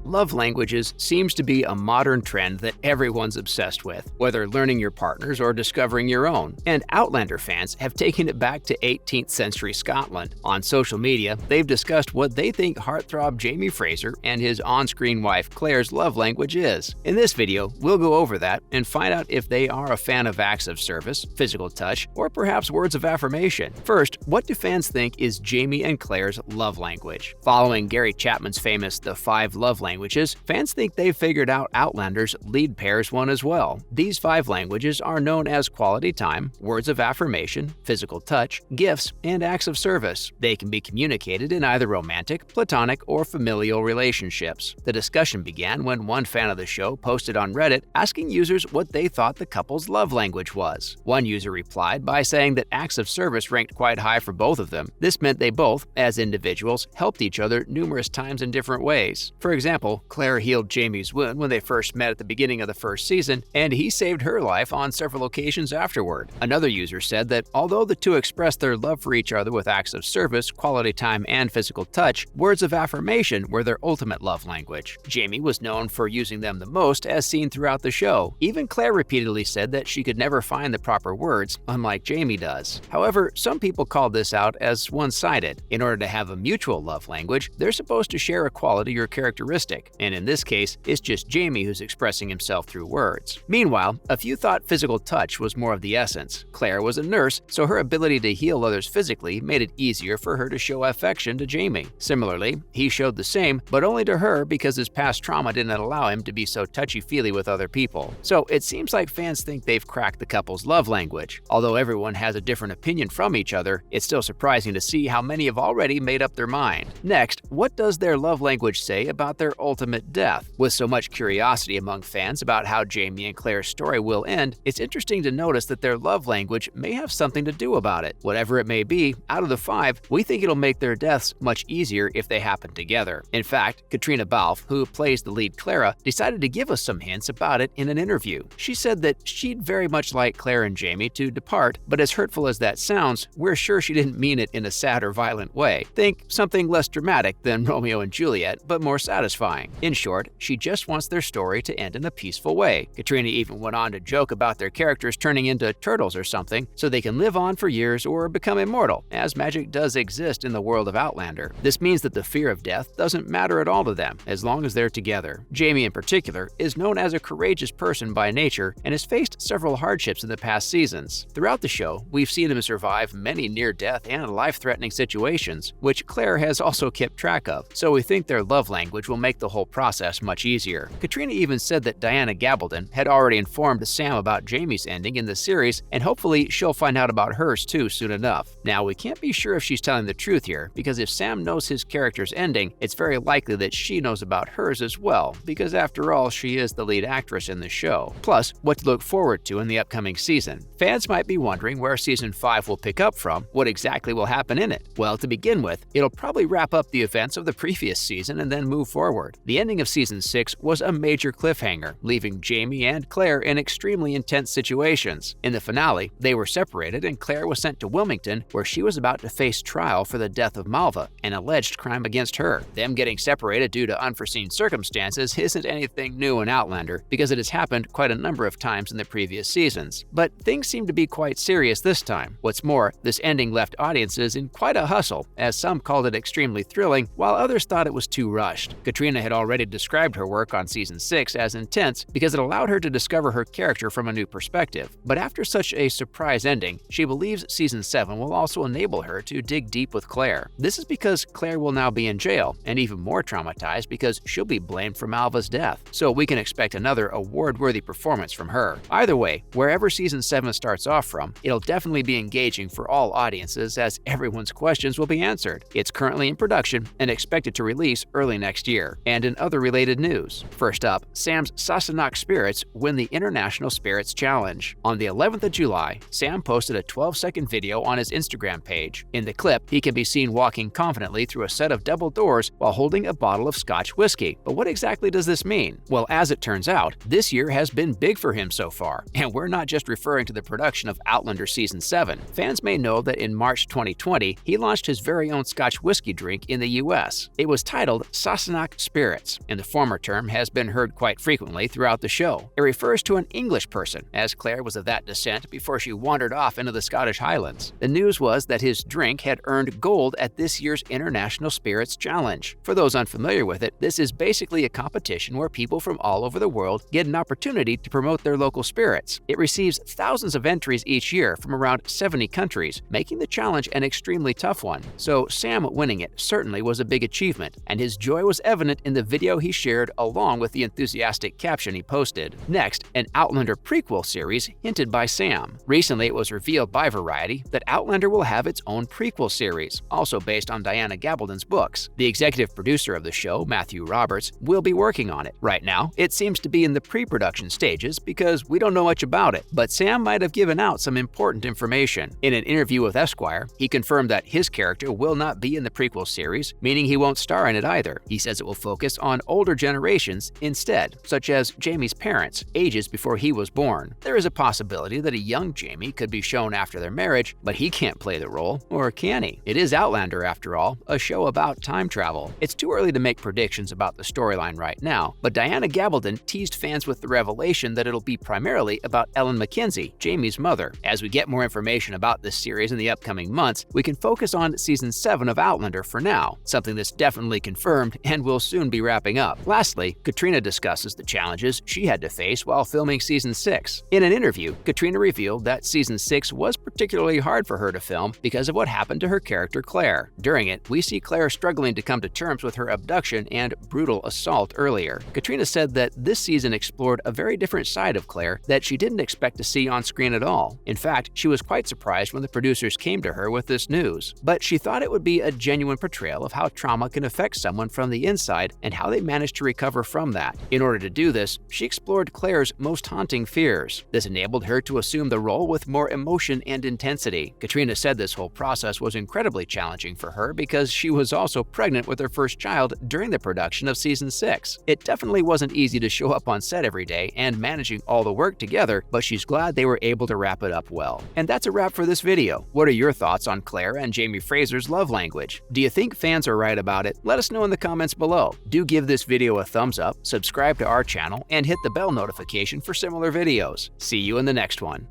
Love languages seems to be a modern trend that everyone's obsessed with, whether learning your partner's or discovering your own. And Outlander fans have taken it back to 18th century Scotland. On social media, they've discussed what they think heartthrob Jamie Fraser and his on-screen wife Claire's love language is. In this video, we'll go over that and find out if they are a fan of acts of service, physical touch, or perhaps words of affirmation. First, what do fans think is Jamie and Claire's love language? Following Gary Chapman's famous The 5 Love Languages, fans think they've figured out Outlander's lead pair's one as well. These 5 languages are known as quality time, words of affirmation, physical touch, gifts, and acts of service. They can be communicated in either romantic, platonic, or familial relationships. The discussion began when one fan of the show posted on Reddit asking users what they thought the couple's love language was. One user replied by saying that acts of service ranked quite high for both of them. This meant they both, as individuals, helped each other numerous times in different ways. For example, Claire healed Jamie's wound when they first met at the beginning of the first season, and he saved her life on several occasions afterward. Another user said that although the two expressed their love for each other with acts of service, quality time, and physical touch, words of affirmation were their ultimate love language. Jamie was known for using them the most, as seen throughout the show. Even Claire repeatedly said that she could never find the proper words, unlike Jamie does. However, some people called this out as one-sided. In order to have a mutual love language, they're supposed to share a quality or characteristic, and in this case, it's just Jamie who's expressing himself through words. Meanwhile, a few thought physical touch was more of the essence. Claire was a nurse, so her ability to heal others physically made it easier for her to show affection to Jamie. Similarly, he showed the same, but only to her because his past trauma didn't allow him to be so touchy-feely with other people. So it seems like fans think they've cracked the couple's love language. Although everyone has a different opinion from each other, it's still surprising to see how many have already made up their mind. Next, what does their love language say about their ultimate death? With so much curiosity among fans about how Jamie and Claire's story will end, it's interesting to notice that their love language may have something to do about it. Whatever it may be, out of the 5, we think it'll make their deaths much easier if they happen together. In fact, Katrina Balfe, who plays the lead Clara, decided to give us some hints about it in an interview. She said that she'd very much like Claire and Jamie to depart, but as hurtful as that sounds, we're sure she didn't mean it in a sad or violent way. Think something less dramatic than Romeo and Juliet, but more satisfying. In short, she just wants their story to end in a peaceful way. Katrina even went on to joke about their characters turning into turtles or something so they can live on for years or become immortal, as magic does exist in the world of Outlander. This means that the fear of death doesn't matter at all to them as long as they're together. Jamie in particular is known as a courageous person by nature and has faced several hardships in the past seasons. Throughout the show, we've seen him survive many near-death and life-threatening situations, which Claire has also kept track of, so we think their love language will make the whole process much easier. Katrina even said that Diana Gabaldon had already informed Sam about Jamie's ending in the series, and hopefully she'll find out about hers too soon enough. Now, we can't be sure if she's telling the truth here, because if Sam knows his character's ending, it's very likely that she knows about hers as well, because after all, she is the lead actress in the show. Plus, what to look forward to in the upcoming season. Fans might be wondering where Season 5 will pick up from, what exactly will happen in it. Well, to begin with, it'll probably wrap up the events of the previous season and then move forward. The ending of Season 6 was a major cliffhanger, leaving Jamie and Claire in extremely intense situations. In the finale, they were separated and Claire was sent to Wilmington, where she was about to face trial for the death of Malva, an alleged crime against her. Them getting separated due to unforeseen circumstances isn't anything new in Outlander, because it has happened quite a number of times in the previous seasons. But things seem to be quite serious this time. What's more, this ending left audiences in quite a hustle, as some called it extremely thrilling, while others thought it was too rushed. Katrina had already described her work on Season 6 as intense because it allowed her to discover her character from a new perspective. But after such a surprise ending, she believes Season 7 will also enable her to dig deep with Claire. This is because Claire will now be in jail, and even more traumatized because she'll be blamed for Malva's death. So we can expect another award-worthy performance from her. Either way, wherever Season 7 starts off from, it'll definitely be engaging for all audiences, as everyone's questions will be answered. It's currently in production and expected to release early next year. And in other related news, first up, Sam's Sassenach Spirits win the International Spirits Challenge. On the 11th of July, Sam posted a 12-second video on his Instagram page. In the clip, he can be seen walking confidently through a set of double doors while holding a bottle of Scotch whiskey. But what exactly does this mean? Well, as it turns out, this year has been big for him so far, and we're not just referring to the production of Outlander Season 7. Fans may know that in March 2020, he launched his very own Scotch whiskey drink in the US. It was titled Sassenach Spirits spirits, and the former term has been heard quite frequently throughout the show. It refers to an English person, as Claire was of that descent before she wandered off into the Scottish Highlands. The news was that his drink had earned gold at this year's International Spirits Challenge. For those unfamiliar with it, this is basically a competition where people from all over the world get an opportunity to promote their local spirits. It receives thousands of entries each year from around 70 countries, making the challenge an extremely tough one. So Sam winning it certainly was a big achievement, and his joy was evident in the video he shared along with the enthusiastic caption he posted. Next, an Outlander prequel series hinted by Sam. Recently, it was revealed by Variety that Outlander will have its own prequel series, also based on Diana Gabaldon's books. The executive producer of the show, Matthew Roberts, will be working on it. Right now, it seems to be in the pre-production stages because we don't know much about it, but Sam might have given out some important information. In an interview with Esquire, he confirmed that his character will not be in the prequel series, meaning he won't star in it either. He says it will focus on older generations instead, such as Jamie's parents, ages before he was born. There is a possibility that a young Jamie could be shown after their marriage, but he can't play the role, or can he? It is Outlander, after all, a show about time travel. It's too early to make predictions about the storyline right now, but Diana Gabaldon teased fans with the revelation that it'll be primarily about Ellen Mackenzie, Jamie's mother. As we get more information about this series in the upcoming months, we can focus on Season 7 of Outlander for now, something that's definitely confirmed and will soon be wrapping up. Lastly, Katrina discusses the challenges she had to face while filming Season 6. In an interview, Katrina revealed that Season 6 was particularly hard for her to film because of what happened to her character Claire. During it, we see Claire struggling to come to terms with her abduction and brutal assault earlier. Katrina said that this season explored a very different side of Claire that she didn't expect to see on screen at all. In fact, she was quite surprised when the producers came to her with this news. But she thought it would be a genuine portrayal of how trauma can affect someone from the inside and how they manage to recover from that. In order to do this, she explored Claire's most haunting fears. This enabled her to assume the role with more emotion and intensity. Katrina said this whole process was incredibly challenging for her because she was also pregnant with her first child during the production of Season 6. It definitely wasn't easy to show up on set every day and managing all the work together, but she's glad they were able to wrap it up well. And that's a wrap for this video. What are your thoughts on Claire and Jamie Fraser's love language? Do you think fans are right about it? Let us know in the comments below. Do give this video a thumbs up, subscribe to our channel, and hit the bell notification for similar videos. See you in the next one.